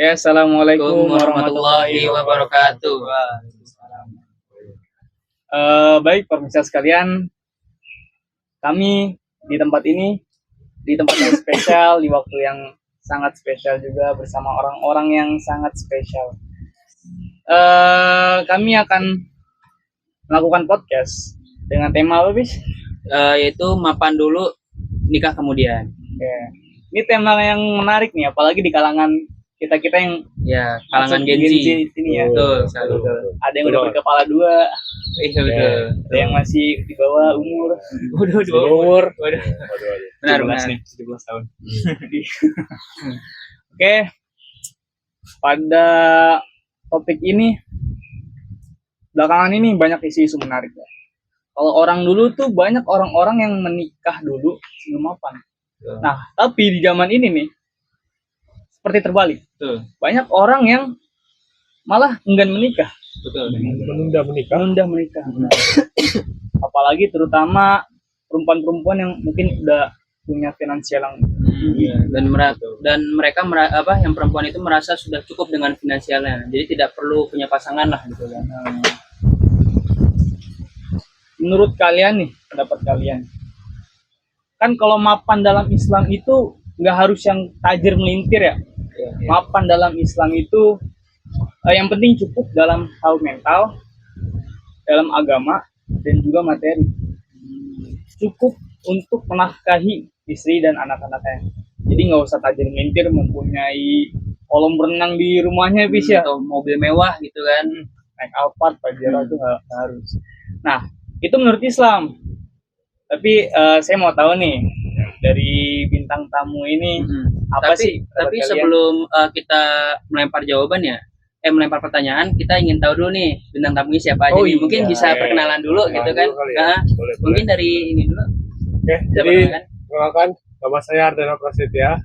Ya, assalamualaikum warahmatullahi wabarakatuh. Baik, pemirsa sekalian, kami di tempat ini, di tempat yang spesial, di waktu yang sangat spesial juga bersama orang-orang yang sangat spesial. Kami akan melakukan podcast dengan tema apa, Bis? Yaitu mapan dulu, nikah kemudian. Ya. Ini tema yang menarik nih, apalagi di kalangan kita yang kalangan Gen Z ini ya. Betul. Ada yang udah berkepala dua, betul. Ada yang masih di bawah umur. Waduh, di bawah umur. Benar nih, 17 tahun. Oke. Pada topik ini belakangan ini banyak isu-isu menarik ya. Kalau orang dulu tuh banyak orang-orang yang menikah dulu sebelum mapan. Nah, tapi di zaman ini nih seperti terbalik. Betul. Banyak orang yang malah enggan menikah. Betul. Menunda menikah. Apalagi terutama perempuan-perempuan yang mungkin udah punya finansial yang tinggi dan mereka yang perempuan itu merasa sudah cukup dengan finansialnya. Jadi tidak perlu punya pasangan lah gitu kan. Menurut kalian nih, pendapat kalian. Kan kalau mapan dalam Islam itu nggak harus yang tajir melintir ya. Mapan dalam Islam itu yang penting cukup dalam hal mental, dalam agama, dan juga materi. Cukup untuk menafkahi istri dan anak-anaknya. Jadi nggak usah tajir melintir, mempunyai kolam renang di rumahnya bisa, atau mobil mewah gitu kan. Naik Alphard, Pajero itu nggak harus. Nah, itu menurut Islam. Tapi saya mau tahu nih dari bintang tamu ini tapi sebelum kita melempar jawabannya, melempar pertanyaan, kita ingin tahu dulu nih bintang tamunya siapa aja nih. Mungkin bisa perkenalan dulu gitu kan. Mungkin dari ini dulu. Oke, jadi perkenalkan, nama saya Ardana Prasetya.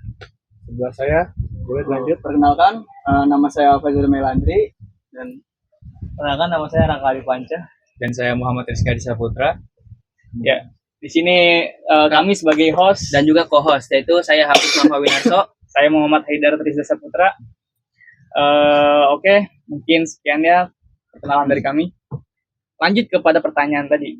Sebelah saya, boleh lanjut. Perkenalkan, nama saya Fazil Melandri, dan perkenalkan nama saya Rangga Ali Panca, dan saya Muhammad Rizky Saputra. Ya, di sini kami sebagai host dan juga co-host, yaitu saya Hafiz Mahawinarso. Saya Muhammad Haidar Trizda Saputra. Oke, mungkin sekian ya perkenalan dari kami. Lanjut kepada pertanyaan tadi.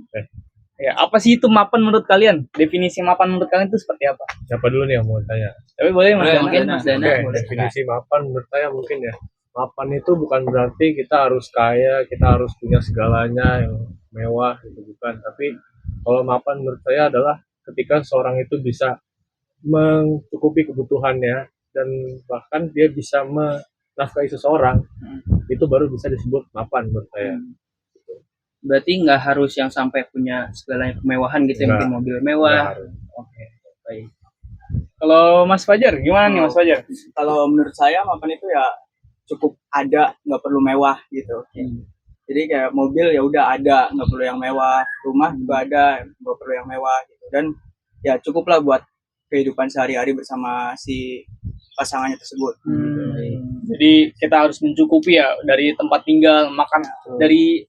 Ya, apa sih itu mapan menurut kalian? Definisi mapan menurut kalian itu seperti apa? Siapa dulu nih yang mau tanya? Tapi boleh Mas Dana. Definisi mapan menurut saya mungkin ya. Mapan itu bukan berarti kita harus kaya, kita harus punya segalanya yang mewah, gitu bukan. Tapi kalau mapan menurut saya adalah ketika seorang itu bisa mencukupi kebutuhannya dan bahkan dia bisa menafkahi seseorang, itu baru bisa disebut mapan menurut saya. Berarti nggak harus yang sampai punya segala kemewahan gitu, mungkin mobil mewah. Oke, baik. Kalau Mas Fajar, gimana nih Mas Fajar? Kalau menurut saya mapan itu ya cukup ada, nggak perlu mewah gitu. Jadi kayak mobil ya udah ada, nggak perlu yang mewah. Rumah juga ada, nggak perlu yang mewah gitu. Dan ya cukuplah buat kehidupan sehari-hari bersama si pasangannya tersebut. Jadi kita harus mencukupi ya dari tempat tinggal, makan, dari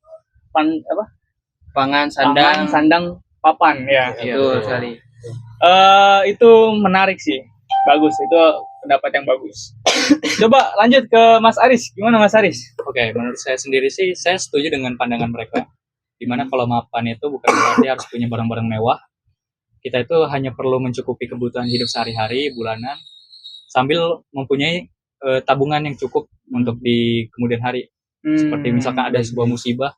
pangan, sandang, papan ya. Betul sekali. Itu menarik sih, bagus, itu pendapat yang bagus. Coba lanjut ke Mas Aris, gimana Mas Aris? Oke, menurut saya sendiri sih, saya setuju dengan pandangan mereka. Dimana kalau mapan itu bukan berarti harus punya barang-barang mewah. Kita itu hanya perlu mencukupi kebutuhan hidup sehari-hari, bulanan, sambil mempunyai tabungan yang cukup untuk di kemudian hari. Seperti misalkan ada sebuah musibah,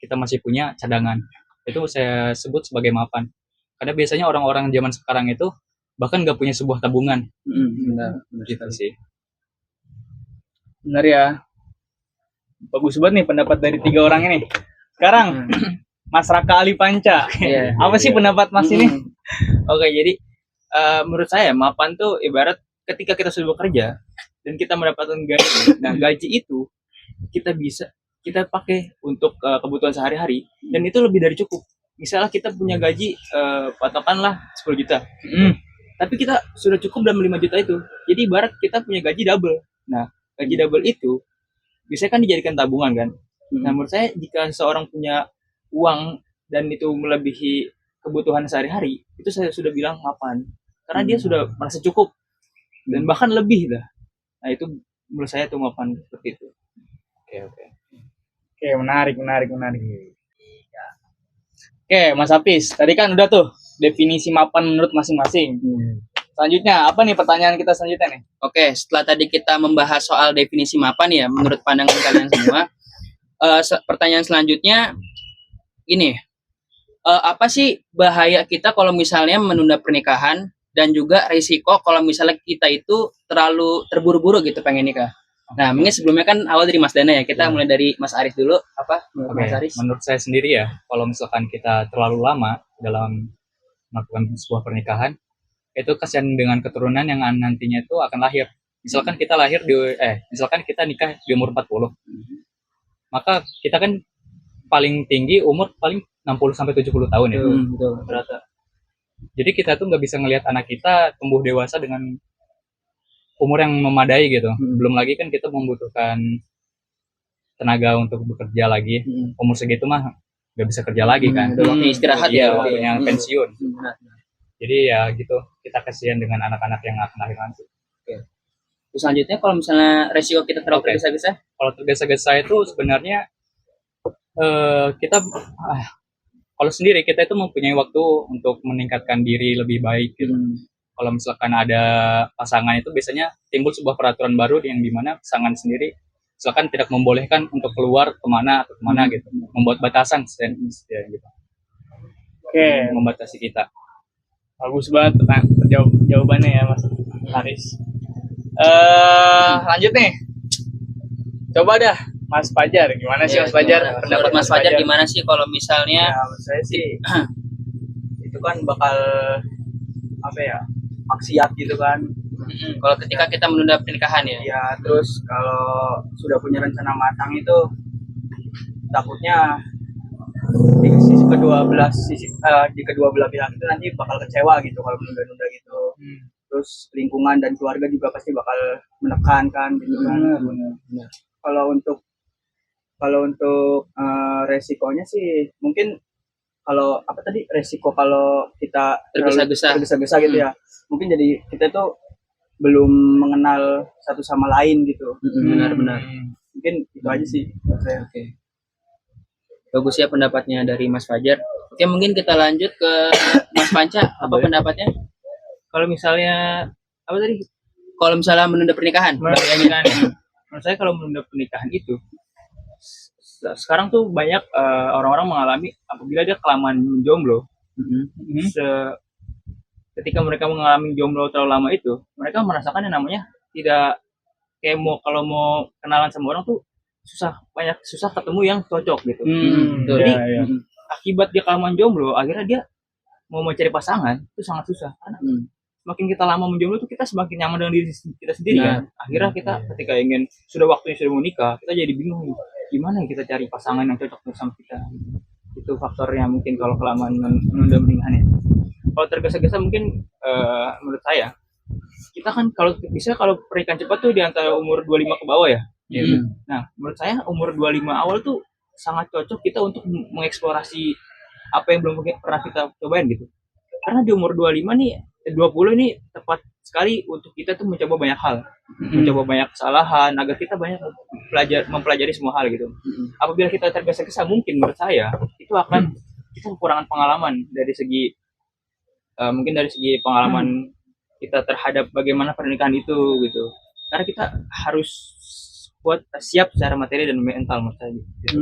kita masih punya cadangan. Itu saya sebut sebagai mapan. Karena biasanya orang-orang zaman sekarang itu bahkan nggak punya sebuah tabungan. Benar gitu sih. Benar ya. Bagus banget nih pendapat dari 3 orang ini. Sekarang Mas Raka Ali Panca. Apa sih pendapat Mas ini? Oke, jadi menurut saya mapan tuh ibarat ketika kita sudah bekerja dan kita mendapatkan gaji. Nah, gaji itu kita pakai untuk kebutuhan sehari-hari, dan itu lebih dari cukup. Misalnya kita punya gaji patokanlah 10 juta. Tapi kita sudah cukup dalam 5 juta itu. Jadi ibarat kita punya gaji double. Nah, gaji double itu bisa kan dijadikan tabungan kan. Nah, menurut saya jika seseorang punya uang dan itu melebihi kebutuhan sehari-hari, itu saya sudah bilang mapan. Karena dia sudah merasa cukup dan bahkan lebih dah. Nah, itu menurut saya tuh mapan seperti itu. Oke. Oke, menarik. Oke, Mas Hafiz, tadi kan udah tuh definisi mapan menurut masing-masing. Selanjutnya, apa nih pertanyaan kita selanjutnya nih? Oke, setelah tadi kita membahas soal definisi mapan ya, menurut pandangan kalian semua, pertanyaan selanjutnya gini, apa sih bahaya kita kalau misalnya menunda pernikahan dan juga risiko kalau misalnya kita itu terlalu terburu-buru gitu pengen nikah? Nah, mungkin sebelumnya kan awal dari Mas Dana ya, kita mulai dari Mas Arif dulu. Apa menurut Mas Arif? Menurut saya sendiri ya, kalau misalkan kita terlalu lama dalam melakukan sebuah pernikahan, itu kasihan dengan keturunan yang nantinya itu akan lahir. Misalkan kita misalkan kita nikah di umur 40. Maka kita kan paling tinggi umur paling 60 sampai 70 tahun ya. Betul. Rata. Jadi kita tuh nggak bisa ngelihat anak kita tumbuh dewasa dengan umur yang memadai gitu. Belum lagi kan kita membutuhkan tenaga untuk bekerja lagi. Umur segitu mah nggak bisa kerja lagi kan. Udah waktunya istirahat ya. Waktunya pensiun. Benar. Jadi ya gitu, kita kasihan dengan anak-anak yang akan lahir nanti. Terus selanjutnya kalau misalnya resiko kita terlalu tergesa-gesa, Kalau tergesa-gesa itu sebenarnya kita kalau sendiri kita itu mempunyai waktu untuk meningkatkan diri lebih baik gitu. Kalau misalkan ada pasangan itu biasanya timbul sebuah peraturan baru yang dimana pasangan sendiri misalkan tidak membolehkan untuk keluar kemana atau kemana gitu, membuat batasan gitu, Oke, membatasi kita. bagus banget jawabannya ya Mas Haris. Lanjut nih. Coba dah Mas Fajar, gimana sih Ya, Mas Fajar? gimana? Menurut Mas Fajar gimana sih kalau misalnya Ya, menurut saya sih itu kan bakal apa ya, maksiat gitu kan. kalau ketika kita menunda pernikahan ya? Ya, terus kalau sudah punya rencana matang itu takutnya di sisi kedua belah di kedua belah pihak itu nanti bakal kecewa gitu kalau menunda-nunda gitu. Terus lingkungan dan keluarga juga pasti bakal menekan kan gitu kan. Kalau untuk resikonya sih mungkin kalau apa tadi resiko kalau kita tergesa-gesa gitu ya, mungkin jadi kita tuh belum mengenal satu sama lain gitu. Benar-benar. Mungkin itu aja sih menurut saya. Oke. Bagus ya pendapatnya dari Mas Fajar. Oke, mungkin kita lanjut ke Mas Panca. Apa pendapatnya? Kalau misalnya apa tadi? Kalau misalnya menunda pernikahan, Menurut saya kalau menunda pernikahan itu sekarang tuh banyak orang-orang mengalami apabila dia kelamaan menjomblo. Ketika mereka mengalami jomblo terlalu lama itu, mereka merasakan yang namanya tidak kayak kalau mau kenalan sama orang tuh susah ketemu yang cocok gitu. Jadi akibat dia kelamaan jomblo, akhirnya dia mau mencari pasangan itu sangat susah karena semakin kita lama menjomblo tuh kita semakin nyaman dengan diri kita sendiri kan. Akhirnya kita ketika sudah waktunya sudah mau nikah, kita jadi bingung gimana kita cari pasangan yang cocok sama kita. Itu faktornya mungkin kalau kelamaan menunda pernikahan ya. Kalau tergesa-gesa mungkin menurut saya kita kan kalau pernikahan cepat tuh di antara umur 25 ke bawah ya. Nah, menurut saya umur 25 awal tuh sangat cocok kita untuk mengeksplorasi apa yang belum pernah kita cobain gitu. Karena di umur 25 nih 20 ini tepat sekali untuk kita tuh mencoba banyak hal. Mencoba banyak kesalahan agar kita banyak mempelajari semua hal gitu. Apabila kita tergesa-gesa mungkin menurut saya itu akan kita kekurangan pengalaman dari segi mungkin dari segi pengalaman kita terhadap bagaimana pernikahan itu gitu. Karena kita harus siap secara materi dan mental menurut saya gitu.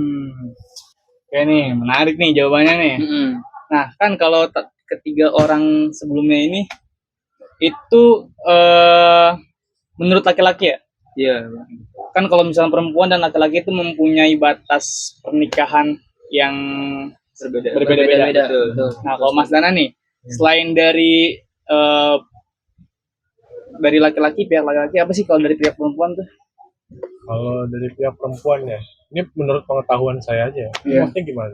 Oke nih, menarik nih jawabannya nih. Nah, kan kalau ketiga orang sebelumnya ini itu menurut laki-laki ya? Iya. Kan kalau misalnya perempuan dan laki-laki itu mempunyai batas pernikahan yang berbeda-beda. Nah, kalau Mas Dana nih, selain dari laki-laki, pihak laki-laki, apa sih kalau dari pihak perempuan tuh? Kalau dari pihak perempuan ya, ini menurut pengetahuan saya aja. Maksudnya gimana?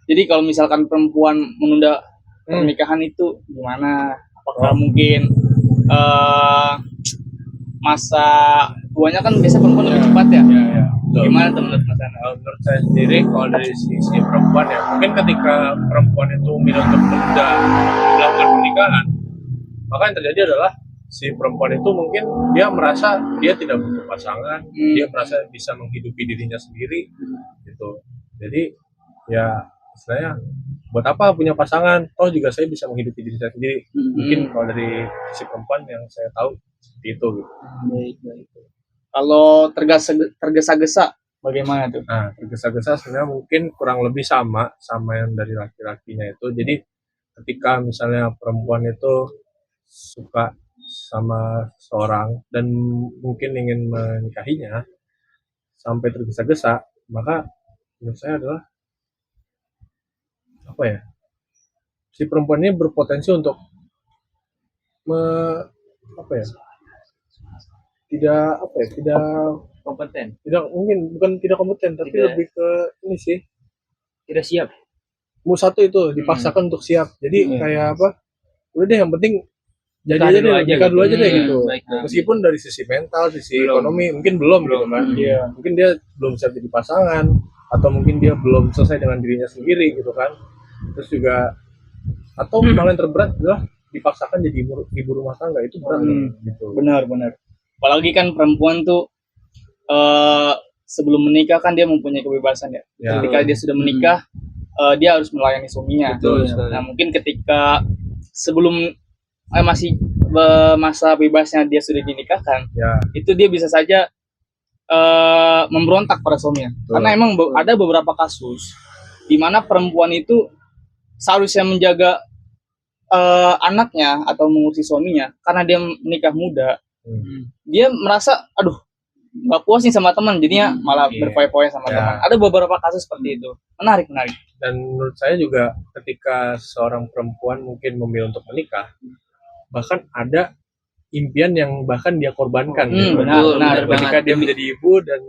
Jadi kalau misalkan perempuan menunda pernikahan itu gimana? Apakah mungkin masa tuanya kan biasa perempuan lebih cepat ya? Ya. Gimana tuh menurut Mas Dana? Menurut saya sendiri, kalau dari sisi perempuan ya, mungkin ketika perempuan itu memilih untuk menunda melakukan pernikahan, maka yang terjadi adalah si perempuan itu mungkin dia merasa dia tidak butuh pasangan, dia merasa bisa menghidupi dirinya sendiri gitu. Jadi ya istilahnya buat apa punya pasangan? Oh juga saya bisa menghidupi diri saya sendiri. Mungkin kalau dari si perempuan yang saya tahu seperti itu gitu. Baik, baik. Kalau tergesa-gesa bagaimana tuh? Nah, tergesa-gesa sebenarnya mungkin kurang lebih sama yang dari laki-lakinya itu. Jadi ketika misalnya perempuan itu suka sama seorang dan mungkin ingin menikahinya sampai tergesa-gesa, maka menurut saya adalah apa ya? Si perempuan ini berpotensi untuk apa ya? Tidak Kompeten, tidak mungkin bukan tidak kompeten tapi Tidak. lebih ke ini sih. tidak siap. Satu itu dipaksakan untuk siap. Jadi kayak apa? Udah deh yang penting jadi Nikah aja dulu deh, aja nikah dulu gitu. aja deh gitu. baik, baik. Meskipun dari sisi mental, sisi Belum. ekonomi mungkin belum gitu kan. Iya. Mungkin dia belum siap jadi pasangan atau mungkin dia belum selesai dengan dirinya sendiri gitu kan. Terus juga atau malah yang terberat adalah dipaksakan jadi ibu rumah tangga itu berat gitu. Benar, benar. Apalagi kan perempuan tuh sebelum menikah kan dia mempunyai kebebasan ya. Ya. Ketika dia sudah menikah, dia harus melayani suaminya. Betul sekali. Nah, mungkin ketika sebelum masih masa bebasnya dia sudah dinikahkan, Ya, itu dia bisa saja memberontak pada suaminya. Karena emang ada beberapa kasus di mana perempuan itu seharusnya menjaga anaknya atau mengurusi suaminya karena dia menikah muda. Dia merasa aduh nggak puas nih sama teman, jadinya malah berfoya-foya sama Ya. teman. Ada beberapa kasus seperti itu. Menarik. dan menurut saya juga ketika seorang perempuan mungkin memilih untuk menikah, bahkan ada impian yang bahkan dia korbankan gitu. benar Ketika banget. dia menjadi ibu dan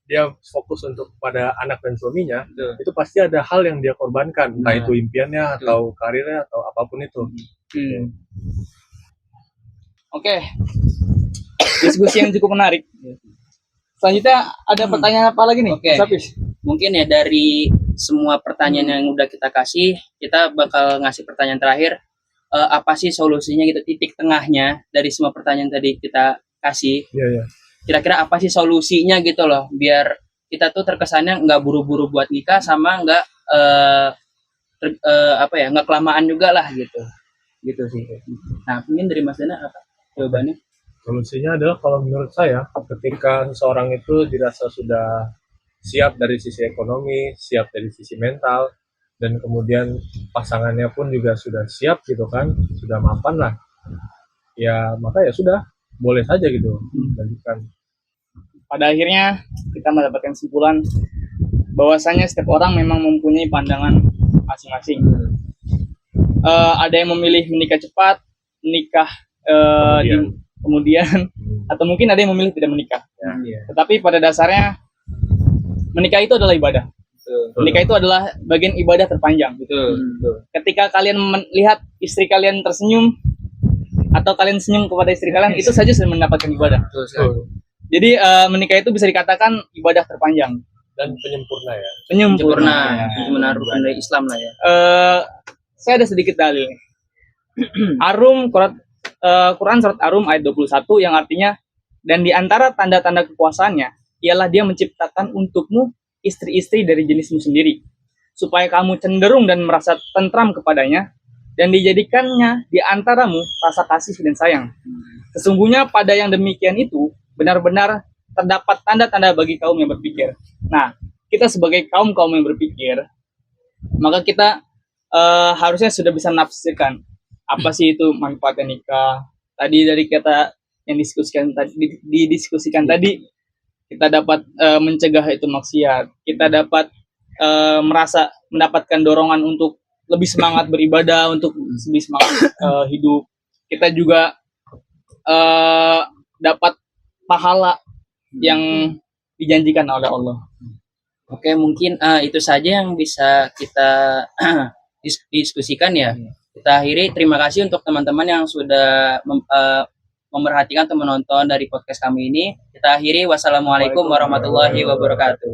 dia fokus untuk pada anak dan suaminya, itu pasti ada hal yang dia korbankan, entah itu impiannya atau karirnya atau apapun itu. Oke. Diskusi yang cukup menarik. Selanjutnya ada pertanyaan apa lagi nih? Oke. Mas Hafiz? Mungkin ya dari semua pertanyaan yang udah kita kasih, kita bakal ngasih pertanyaan terakhir. Apa sih solusinya gitu, titik tengahnya dari semua pertanyaan tadi kita kasih. Iya, iya. Kira-kira apa sih solusinya gitu loh, biar kita tuh terkesannya nggak buru-buru buat nikah sama nggak nggak kelamaan juga lah gitu sih. Nah mungkin dari Mas Dana apa jawabannya? Solusinya adalah kalau menurut saya ketika seseorang itu dirasa sudah siap dari sisi ekonomi, siap dari sisi mental, dan kemudian pasangannya pun juga sudah siap gitu kan, sudah mapan lah, ya maka ya sudah boleh saja gitu lanjutkan. Pada akhirnya kita mendapatkan kesimpulan bahwasanya setiap orang memang mempunyai pandangan masing-masing. Ada yang memilih menikah cepat, menikah kemudian atau mungkin ada yang memilih tidak menikah. Tetapi pada dasarnya menikah itu adalah ibadah. Menikah itu adalah bagian ibadah terpanjang. Ketika kalian melihat istri kalian tersenyum atau kalian senyum kepada istri kalian, itu saja sudah mendapatkan ibadah. Jadi menikah itu bisa dikatakan ibadah terpanjang Dan penyempurna ya. Penyempurna rukun dari Islam lah ya. Saya ada sedikit dalil. Quran surat Arum ayat 21 yang artinya, dan di antara tanda-tanda kekuasaannya ialah dia menciptakan untukmu istri-istri dari jenismu sendiri, supaya kamu cenderung dan merasa tentram kepadanya, dan dijadikannya di antaramu rasa kasih dan sayang. Sesungguhnya pada yang demikian itu benar-benar terdapat tanda-tanda bagi kaum yang berpikir. Nah, kita sebagai kaum yang berpikir, maka kita harusnya sudah bisa menafsirkan apa sih itu manfaatnya nikah. Tadi dari kata yang didiskusikan tadi, kita dapat mencegah itu maksiat. Kita dapat mendapatkan dorongan untuk lebih semangat beribadah, untuk lebih semangat hidup. Kita juga dapat pahala yang dijanjikan oleh Allah. Oke, mungkin itu saja yang bisa kita diskusikan ya. Kita akhiri. Terima kasih untuk teman-teman yang sudah memerhatikan atau menonton dari podcast kami ini. Kita akhiri. Wassalamualaikum warahmatullahi wabarakatuh.